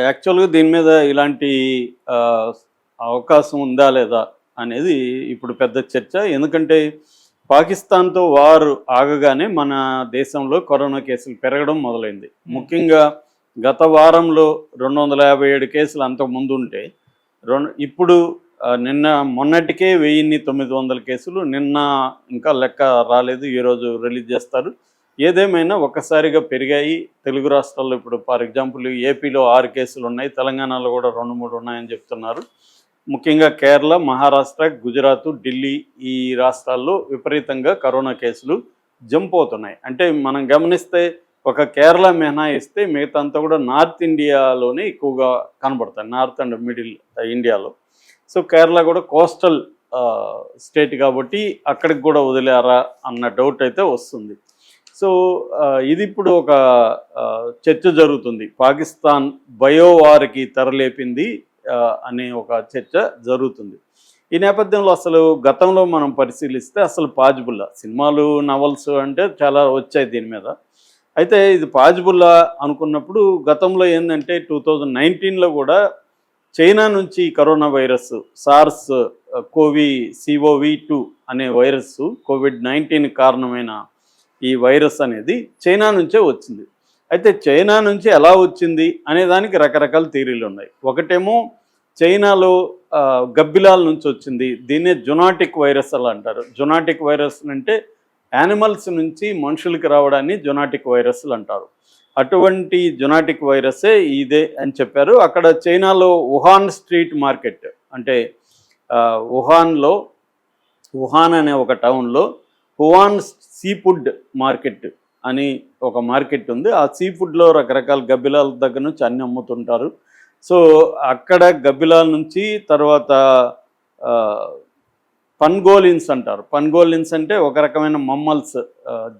యాక్చువల్‌గా దీని మీద ఇలాంటి ఆహ్, అవకాశం ఉందా? లేదా? అనేది ఇప్పుడు పెద్ద చర్చ. ఎందుకంటే పాకిస్తాన్‌తో వార్ ఆగగానే మన దేశంలో కరోనా కేసులు పెరగడం మొదలైంది. ముఖ్యంగా గత వారంలో 257 కేసులు అంతకుముందుంటే ఇప్పుడు నిన్న మొన్నటికే 1000-900 కేసులు. నిన్న ఇంకా లెక్క రాలేదు. ఈరోజు రిలీజ్ చేస్తారు. ఏదేమైనా ఒక్కసారిగా పెరిగాయి. తెలుగు రాష్ట్రాల్లో ఇప్పుడు ఫర్ ఎగ్జాంపుల్ ఏపీలో 6 కేసులు ఉన్నాయి. తెలంగాణలో కూడా 2, 3 ఉన్నాయని చెప్తున్నారు. ముఖ్యంగా కేరళ, మహారాష్ట్ర, గుజరాత్, ఢిల్లీ ఈ రాష్ట్రాల్లో విపరీతంగా కరోనా కేసులు జంప్ అవుతున్నాయి. అంటే మనం గమనిస్తే ఒక కేరళ మినహాయిస్తే మిగతా అంతా కూడా నార్త్ ఇండియాలోనే ఎక్కువగా కనబడతాయి. నార్త్ అండ్ మిడిల్ ఇండియాలో. సో కేరళ కూడా కోస్టల్ స్టేట్ కాబట్టి అక్కడికి కూడా వదిలేరా అన్న డౌట్ అయితే వస్తుంది. సో ఇది ఇప్పుడు ఒక చర్చ జరుగుతుంది. పాకిస్తాన్ బయోవార్కి తెరలేపింది అనే ఒక చర్చ జరుగుతుంది. ఈ నేపథ్యంలో అసలు గతంలో మనం పరిశీలిస్తే అసలు పాజిబుల్లా సినిమాలు, నవల్స్ అంటే చాలా వచ్చాయి దీని మీద. అయితే ఇది పాజిబుల్లా అనుకున్నప్పుడు గతంలో ఏంటంటే 2019లో కూడా చైనా నుంచి కరోనా వైరస్ సార్స్ CoV-2 అనే వైరస్ COVID-19 కారణమైన ఈ వైరస్ అనేది చైనా నుంచే వచ్చింది. అయితే చైనా నుంచి ఎలా వచ్చింది అనే దానికి రకరకాల థియరీలు ఉన్నాయి. ఒకటేమో చైనాలో గబ్బిలాల నుంచి వచ్చింది. దీన్నే జునాటిక్ వైరస్ అలా అంటారు. జునాటిక్ వైరస్ అంటే యానిమల్స్ నుంచి మనుషులకి రావడాన్ని జునాటిక్ వైరస్లు అంటారు. అటువంటి జునాటిక్ వైరసే ఇదే అని చెప్పారు. అక్కడ చైనాలో వుహాన్ స్ట్రీట్ మార్కెట్ అంటే వుహాన్ అనే ఒక టౌన్లో వుహాన్ సీ ఫుడ్ మార్కెట్ అని ఒక మార్కెట్ ఉంది. ఆ సీ ఫుడ్లో రకరకాల గబ్బిలాల దగ్గర నుంచి అన్ని అమ్ముతుంటారు. సో అక్కడ గబ్బిలాల నుంచి తర్వాత పన్గోలిన్స్ అంటారు. పన్గోలిన్స్ అంటే ఒక రకమైన మమ్మల్స్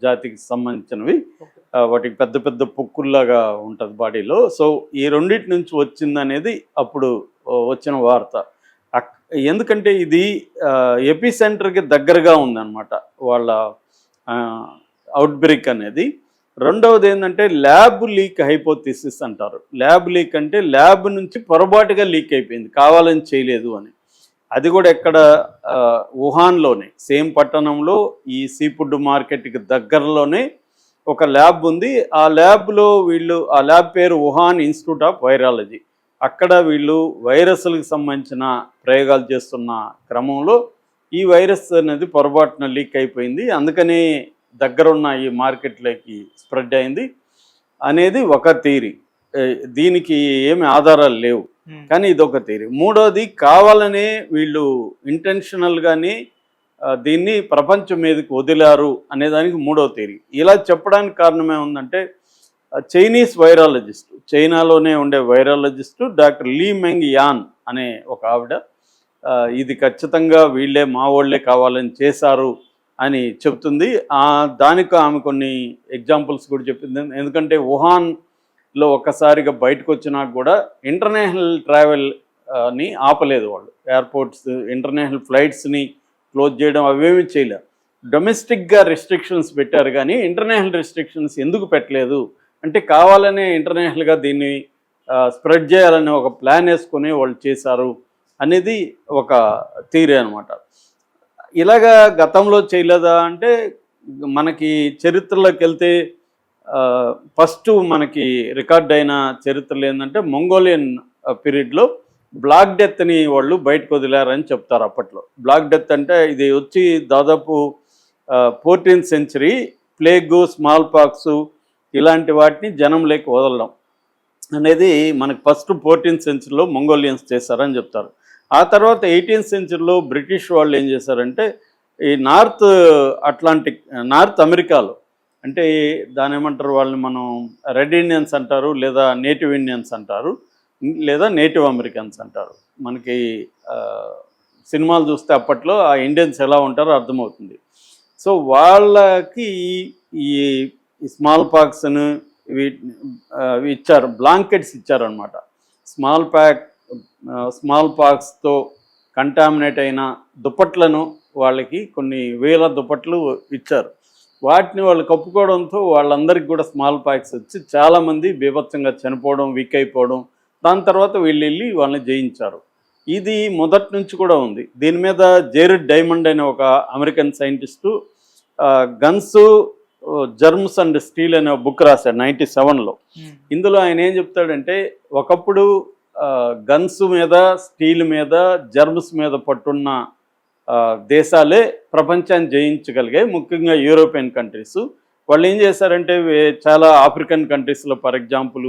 జాతికి సంబంధించినవి. వాటికి పెద్ద పెద్ద పొక్కుల్లాగా ఉంటుంది బాడీలో. సో ఈ రెండింటి నుంచి వచ్చిందనేది అప్పుడు వచ్చిన వార్త. ఎందుకంటే ఇది ఎపి సెంటర్కి దగ్గరగా ఉందన్నమాట వాళ్ళ అవుట్బ్రేక్ అనేది. రెండవది ఏంటంటే ల్యాబ్ లీక్ హైపోథిసిస్ అంటారు. ల్యాబ్ లీక్ అంటే ల్యాబ్ నుంచి పొరపాటుగా లీక్ అయిపోయింది, కావాలని చేయలేదు అని. అది కూడా ఎక్కడ వుహాన్లోనే సేమ్ పట్టణంలో ఈ సీ ఫుడ్ మార్కెట్కి దగ్గరలోనే ఒక ల్యాబ్ ఉంది. ఆ ల్యాబ్ పేరు వుహాన్ ఇన్స్టిట్యూట్ ఆఫ్ వైరాలజీ. అక్కడ వీళ్ళు వైరస్లకు సంబంధించిన ప్రయోగాలు చేస్తున్న క్రమంలో ఈ వైరస్ అనేది పొరపాటున లీక్ అయిపోయింది. అందుకని దగ్గరున్న ఈ మార్కెట్లోకి స్ప్రెడ్ అయింది అనేది ఒక థియరీ. దీనికి ఏమి ఆధారాలు లేవు, కానీ ఇదొక థియరీ. మూడోది కావాలనే వీళ్ళు ఇంటెన్షనల్గానే దీన్ని ప్రపంచం మీదకి వదిలారు అనేదానికి మూడో థియరీ. ఇలా చెప్పడానికి కారణం ఏముందంటే చైనీస్ వైరాలజిస్టు, చైనాలోనే ఉండే virologist doctor Li Meng Yan అనే ఒక ఆవిడ ఇది ఖచ్చితంగా వీళ్ళే మా వాళ్ళే కావాలని చేశారు అని చెప్తుంది. దానికి ఆమె కొన్ని ఎగ్జాంపుల్స్ కూడా చెప్పింది. ఎందుకంటే వుహాన్లో ఒక్కసారిగా బయటకు వచ్చినాక కూడా ఇంటర్నేషనల్ ట్రావెల్ని ఆపలేదు వాళ్ళు. ఎయిర్పోర్ట్స్ ఇంటర్నేషనల్ ఫ్లైట్స్ని క్లోజ్ చేయడం అవేమీ చేయలేదు. డొమెస్టిక్గా రెస్ట్రిక్షన్స్ పెట్టారు, కానీ ఇంటర్నేషనల్ రెస్ట్రిక్షన్స్ ఎందుకు పెట్టలేదు అంటే కావాలనే ఇంటర్నేషనల్గా దీన్ని స్ప్రెడ్ చేయాలని ఒక ప్లాన్ వేసుకొని వాళ్ళు చేశారు అనేది ఒక థియరీ అనమాట. ఇలాగా గతంలో చేయలేదా అంటే మనకి చరిత్రలోకి వెళ్తే ఫస్ట్ మనకి రికార్డ్ అయిన చరిత్రలు ఏంటంటే మంగోలియన్ పీరియడ్లో బ్లాక్ డెత్ని వాళ్ళు బయటకు వదిలారని చెప్తారు. అప్పట్లో బ్లాక్ డెత్ అంటే ఇది వచ్చి దాదాపు 14th century plague, small pox ఇలాంటి వాటిని జనంలోకి వదలడం అనేది మనకి ఫస్ట్ 14th centuryలో మంగోలియన్స్ చేశారని చెప్తారు. ఆ తర్వాత 18th centuryలో బ్రిటిష్ వాళ్ళు ఏం చేశారంటే ఈ నార్త్ అమెరికాలో అంటే దాని ఏమంటారు వాళ్ళని మనం రెడ్ ఇండియన్స్ అంటారు, లేదా నేటివ్ ఇండియన్స్ అంటారు, లేదా నేటివ్ అమెరికన్స్ అంటారు. మనకి సినిమాలు చూస్తే అప్పట్లో ఆ ఇండియన్స్ ఎలా ఉంటారో అర్థమవుతుంది. సో వాళ్ళకి ఈ స్మాల్ పాక్స్ను ఇచ్చారు, బ్లాంకెట్స్ ఇచ్చారనమాట. స్మాల్ పాక్స్తో కంటామినేట్ అయిన దుప్పట్లను వాళ్ళకి కొన్ని వేల దుప్పట్లు ఇచ్చారు. వాటిని వాళ్ళు కప్పుకోవడంతో వాళ్ళందరికీ కూడా స్మాల్ పాక్స్ వచ్చి చాలామంది బీభత్సంగా చనిపోవడం, వీక్ అయిపోవడం, దాని తర్వాత వీళ్ళు వెళ్ళి వాళ్ళని జయించారు. ఇది మొదటి నుంచి కూడా ఉంది. దీని మీద జేరెడ్ డైమండ్ అనే ఒక American scientist guns, germs and steel అనే బుక్ రాశాడు 97లో. ఇందులో ఆయన ఏం చెప్తాడంటే, ఒకప్పుడు గన్స్ మీద, స్టీల్ మీద, జర్మ్స్ మీద పట్టున్న దేశాలే ప్రపంచాన్ని జయించగలిగాయి, ముఖ్యంగా యూరోపియన్ కంట్రీస్. వాళ్ళు ఏం చేశారంటే చాలా ఆఫ్రికన్ కంట్రీస్లో ఫర్ ఎగ్జాంపుల్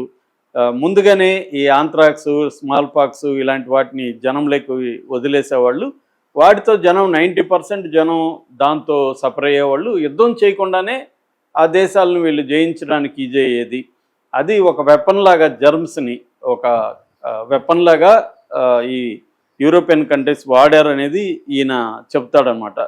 ముందుగానే ఈ ఆంథ్రాక్స్, స్మాల్ పాక్స్ ఇలాంటి వాటిని జనంలోకి వదిలేసేవాళ్ళు. వాటితో జనం 90% జనం దాంతో సఫర్ అయ్యేవాళ్ళు. యుద్ధం చేయకుండానే ఆ దేశాలను వీళ్ళు జయించడానికి ఈజీ అయ్యేది. అది ఒక వెపన్ లాగా, జర్మ్స్ని ఒక వెపన్ లాగా ఈ యూరోపియన్ కంట్రీస్ వాడారనేది ఈయన చెప్తాడనమాట.